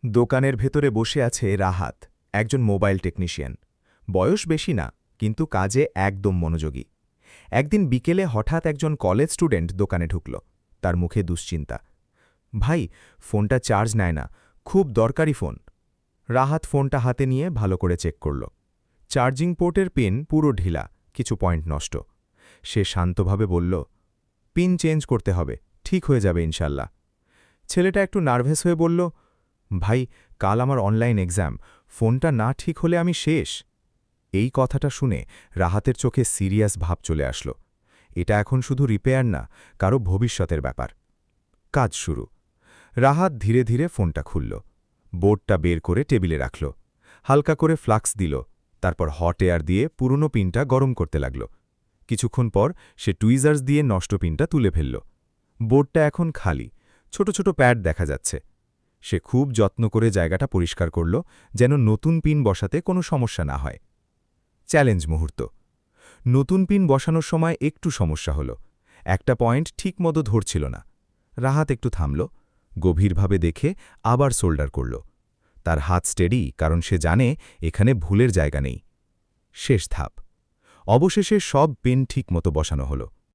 দোকানের ভেতরে বসে আছে রাহাত, একজন মোবাইল টেকনিশিয়ান। বয়স বেশি না, কিন্তু কাজে একদম মনোযোগী। একদিন বিকেলে হঠাৎ একজন কলেজ স্টুডেন্ট দোকানে ঢুকল। তার মুখে দুশ্চিন্তা। ভাই, ফোনটা চার্জ নেয় না, খুব দরকারি ফোন। রাহাত ফোনটা হাতে নিয়ে ভালো করে চেক করল। চার্জিং পোর্টের পিন পুরো ঢিলা, কিছু পয়েন্ট নষ্ট। সে শান্তভাবে বলল, পিন চেঞ্জ করতে হবে, ঠিক হয়ে যাবে ইনশাল্লাহ। ছেলেটা একটু নার্ভাস হয়ে বলল, ভাই, কাল আমার অনলাইন এক্সাম, ফোনটা না ঠিক হলে আমি শেষ। এই কথাটা শুনে রাহাতের চোখে সিরিয়াস ভাব চলে আসলো। এটা এখন শুধু রিপেয়ার না, কারো ভবিষ্যতের ব্যাপার। কাজ শুরু। রাহাত ধীরে ধীরে ফোনটা খুলল, বোর্ডটা বের করে টেবিলে রাখল, হালকা করে ফ্লাক্স দিল, তারপর হট এয়ার দিয়ে পুরনো পিনটা গরম করতে লাগল। কিছুক্ষণ পর সে টুইজার্স দিয়ে নষ্ট পিনটা তুলে ফেলল। বোর্ডটা এখন খালি, ছোট ছোট প্যাড দেখা যাচ্ছে। সে খুব যত্ন করে জায়গাটা পরিষ্কার করল, যেন নতুন পিন বসাতে কোনো সমস্যা না হয়। চ্যালেঞ্জ মুহূর্ত। নতুন পিন বসানোর সময় একটু সমস্যা হলো, একটা পয়েন্ট ঠিকমতো ধরছিল না। রাহাত একটু থামল, গভীরভাবে দেখে আবার সোল্ডার করল। তার হাত স্টেডি, কারণ সে জানে এখানে ভুলের জায়গা নেই। শেষ ধাপ। অবশেষে সব পিন ঠিকমতো বসানো হলো।